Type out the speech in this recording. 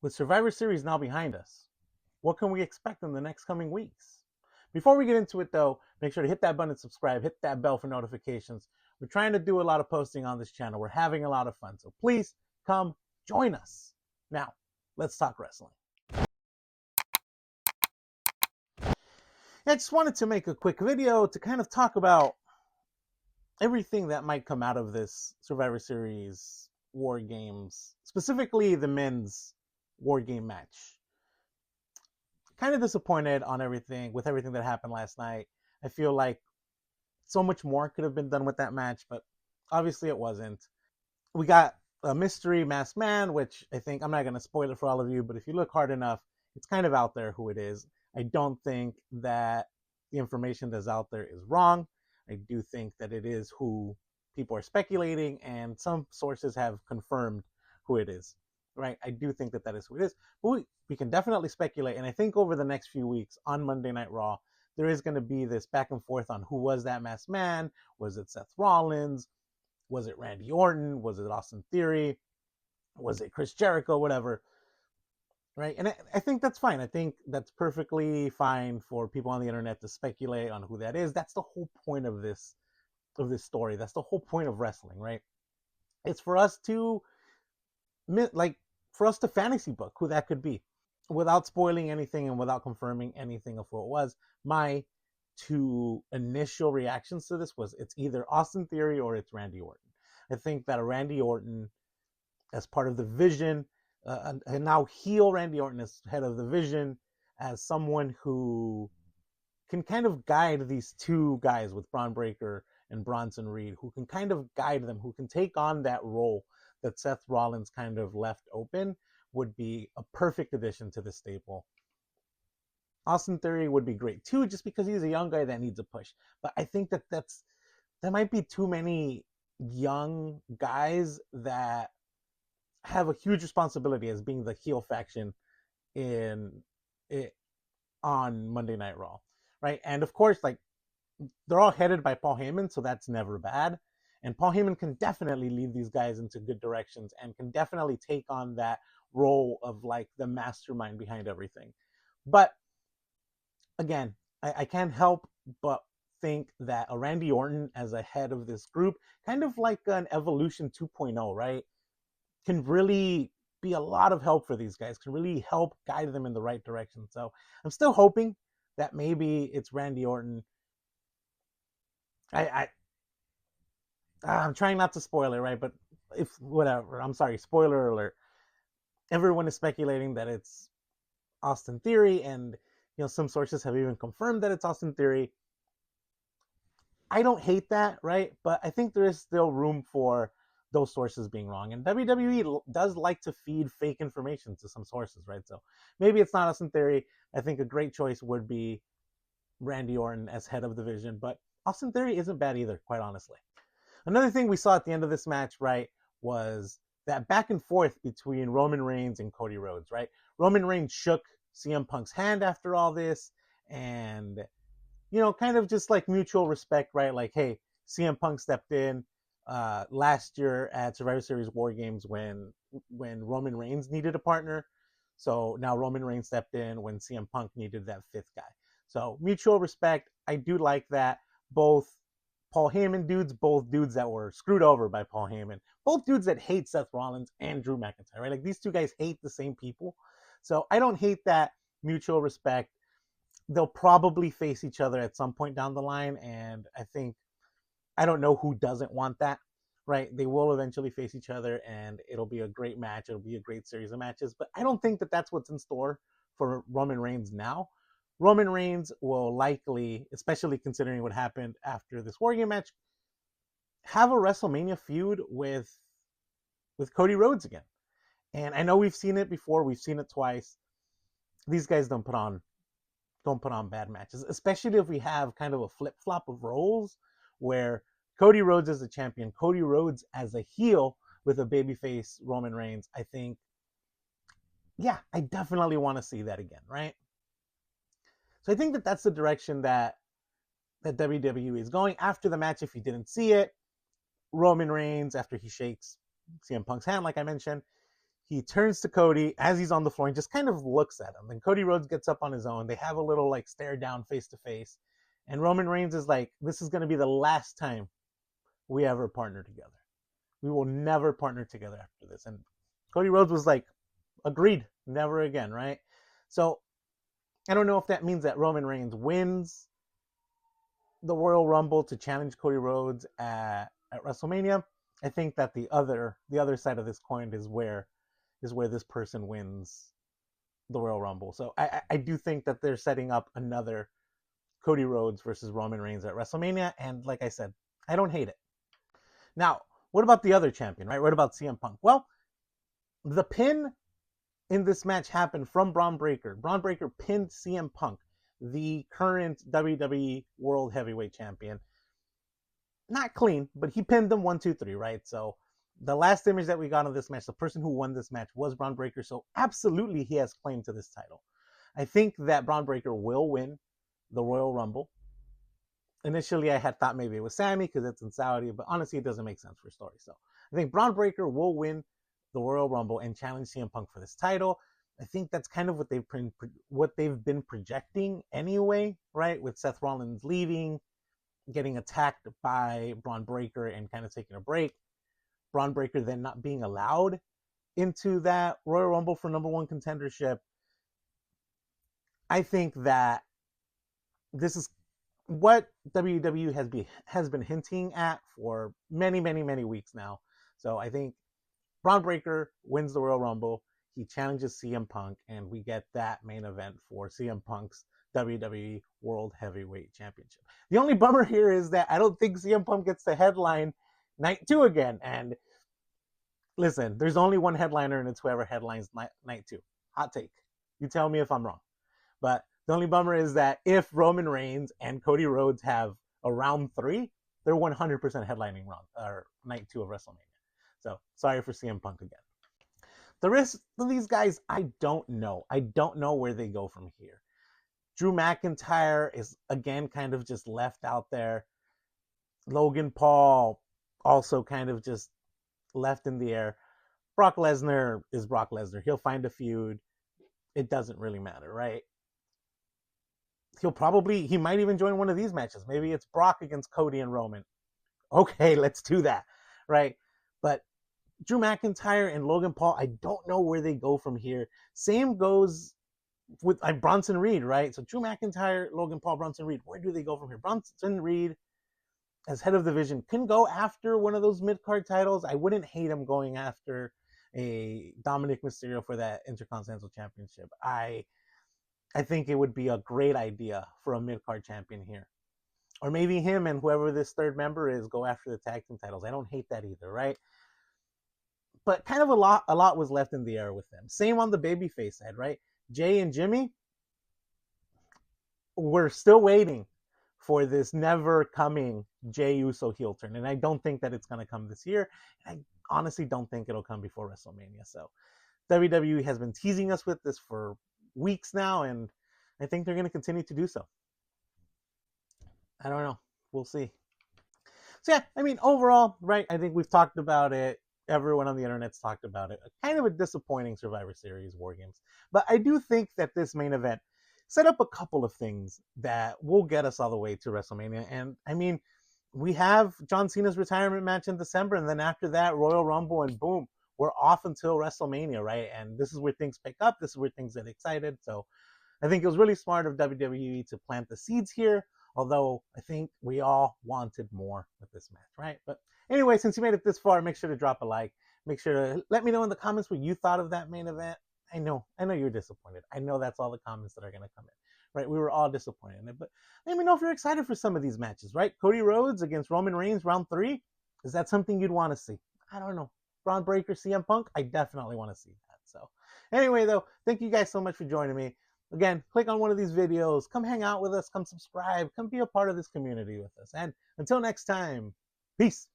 With Survivor Series now behind us, what can we expect in the next coming weeks? Before we get into it, though, make sure to hit that button and subscribe, hit that bell for notifications. We're trying to do a lot of posting on this channel. We're having a lot of fun, so please come join us. Now, let's talk wrestling. I just wanted to make a quick video to kind of talk about everything that might come out of this Survivor Series War Games, specifically the men's War Game match. Kind of disappointed on everything that happened last night. I feel like so much more could have been done with that match, but obviously it wasn't. We got a mystery masked man, which I think, I'm not going to spoil it for all of you, but if you look hard enough, it's kind of out there who it is. I don't think that the information that's out there is wrong. I do think that it is who people are speculating, and some sources have confirmed who it is. Right? I do think that is who it is. But we can definitely speculate, and I think over the next few weeks on Monday Night Raw, there is going to be this back and forth on who was that masked man. Was it Seth Rollins? Was it Randy Orton? Was it Austin Theory? Was it Chris Jericho? Whatever. Right? And I think that's fine. I think that's perfectly fine for people on the internet to speculate on who that is. That's the whole point of this story. That's the whole point of wrestling, right? It's for us to fantasy book who that could be without spoiling anything and without confirming anything of who it was. My two initial reactions to this was it's either Austin Theory or it's Randy Orton. I think that a Randy Orton as part of the Vision, and now heel Randy Orton as head of the Vision, as someone who can kind of guide these two guys with Bron Breakker and Bronson Reed, who can kind of guide them, who can take on that role that Seth Rollins kind of left open, would be a perfect addition to the stable. Austin Theory would be great too, just because he's a young guy that needs a push. But I think that might be too many young guys that have a huge responsibility as being the heel faction on Monday Night Raw, right? And of course, like, they're all headed by Paul Heyman, so that's never bad. And Paul Heyman can definitely lead these guys into good directions and can definitely take on that role of like the mastermind behind everything. But again, I can't help but think that a Randy Orton as a head of this group, kind of like an Evolution 2.0, right, can really be a lot of help for these guys, can really help guide them in the right direction. So I'm still hoping that maybe it's Randy Orton. I'm trying not to spoil it, right? But I'm sorry, spoiler alert. Everyone is speculating that it's Austin Theory, and some sources have even confirmed that it's Austin Theory. I don't hate that, right? But I think there is still room for those sources being wrong. And WWE does like to feed fake information to some sources, right? So maybe it's not Austin Theory. I think a great choice would be Randy Orton as head of the Vision, but Austin Theory isn't bad either, quite honestly. Another thing we saw at the end of this match, right, was that back and forth between Roman Reigns and Cody Rhodes, right? Roman Reigns shook CM Punk's hand after all this, and kind of just like mutual respect, right? Like, hey, CM Punk stepped in last year at Survivor Series War Games when Roman Reigns needed a partner. So now Roman Reigns stepped in when CM Punk needed that fifth guy. So mutual respect. I do like that. Both Paul Heyman dudes, both dudes that were screwed over by Paul Heyman, both dudes that hate Seth Rollins and Drew McIntyre, right? Like, these two guys hate the same people. So I don't hate that mutual respect. They'll probably face each other at some point down the line, and I don't know who doesn't want that, right? They will eventually face each other, and it'll be a great match. It'll be a great series of matches, but I don't think that that's what's in store for Roman Reigns now. Roman Reigns will likely, especially considering what happened after this War Game match, have a WrestleMania feud with Cody Rhodes again. And I know we've seen it before. We've seen it twice. These guys don't put on bad matches, especially if we have kind of a flip-flop of roles where Cody Rhodes as a champion, Cody Rhodes as a heel with a babyface Roman Reigns. I think, yeah, I definitely want to see that again, right? So I think that that's the direction that WWE is going. After the match, if you didn't see it, Roman Reigns, after he shakes CM Punk's hand, like I mentioned, He turns to Cody as he's on the floor and just kind of looks at him. And Cody Rhodes gets up on his own. They have a little like stare down face to face. And Roman Reigns is like, this is going to be the last time we ever partner together. We will never partner together after this. And Cody Rhodes was like, agreed, never again, right? So I don't know if that means that Roman Reigns wins the Royal Rumble to challenge Cody Rhodes at WrestleMania. I think that the other side of this coin is where this person wins the Royal Rumble. So I do think that they're setting up another Cody Rhodes versus Roman Reigns at WrestleMania. And like I said, I don't hate it. Now, what about the other champion, right? What about CM Punk? Well, the pin in this match happened from Bron Breakker. Bron Breakker pinned CM Punk, the current WWE World Heavyweight Champion. Not clean, but he pinned them 1, 2, 3, right? So the last image that we got of this match, the person who won this match was Bron Breakker. So absolutely he has claim to this title. I think that Bron Breakker will win the Royal Rumble. Initially, I had thought maybe it was Sammy because it's in Saudi, but honestly, it doesn't make sense for story. So I think Bron Breakker will win the Royal Rumble and challenge CM Punk for this title. I think that's kind of what they've been projecting anyway, right? With Seth Rollins leaving, getting attacked by Bron Breakker and kind of taking a break. Bron Breakker then not being allowed into that Royal Rumble for number one contendership. I think that this is what WWE has been hinting at for many, many, many weeks now. So I think Bron Breakker wins the Royal Rumble. He challenges CM Punk, and we get that main event for CM Punk's WWE World Heavyweight Championship. The only bummer here is that I don't think CM Punk gets to headline night 2 again. And listen, there's only one headliner, and it's whoever headlines night 2. Hot take. You tell me if I'm wrong. But the only bummer is that if Roman Reigns and Cody Rhodes have a round 3, they're 100% headlining night 2 of WrestleMania. So sorry for CM Punk again. The rest of these guys, I don't know. I don't know where they go from here. Drew McIntyre is, again, kind of just left out there. Logan Paul also kind of just left in the air. Brock Lesnar is Brock Lesnar. He'll find a feud. It doesn't really matter, right? He might even join one of these matches. Maybe it's Brock against Cody and Roman. Okay, let's do that, right? But Drew McIntyre and Logan Paul, I don't know where they go from here. Same goes with Bronson Reed, right? So Drew McIntyre, Logan Paul, Bronson Reed, where do they go from here? Bronson Reed, as head of the division, can go after one of those mid-card titles. I wouldn't hate him going after a Dominic Mysterio for that Intercontinental Championship. I think it would be a great idea for a mid-card champion here. Or maybe him and whoever this third member is go after the tag team titles. I don't hate that either, right? But kind of a lot was left in the air with them. Same on the babyface side, right? Jey and Jimmy, we're still waiting for this never coming Jey Uso heel turn. And I don't think that it's going to come this year. And I honestly don't think it'll come before WrestleMania. So WWE has been teasing us with this for weeks now, and I think they're going to continue to do so. I don't know. We'll see. So yeah, I mean, overall, right, I think we've talked about it. Everyone on the internet's talked about it. Kind of a disappointing Survivor Series War Games. But I do think that this main event set up a couple of things that will get us all the way to WrestleMania. And I mean, we have John Cena's retirement match in December, and then after that, Royal Rumble, and boom, we're off until WrestleMania, right? And this is where things pick up. This is where things get excited. So I think it was really smart of WWE to plant the seeds here, although I think we all wanted more with this match, right? But anyway, since you made it this far, make sure to drop a like. Make sure to let me know in the comments what you thought of that main event. I know you're disappointed. I know that's all the comments that are going to come in, right? We were all disappointed in it, but let me know if you're excited for some of these matches, right? Cody Rhodes against Roman Reigns, round 3. Is that something you'd want to see? I don't know. Bron Breakker, CM Punk, I definitely want to see that. So anyway, though, thank you guys so much for joining me. Again, click on one of these videos. Come hang out with us. Come subscribe. Come be a part of this community with us. And until next time, peace.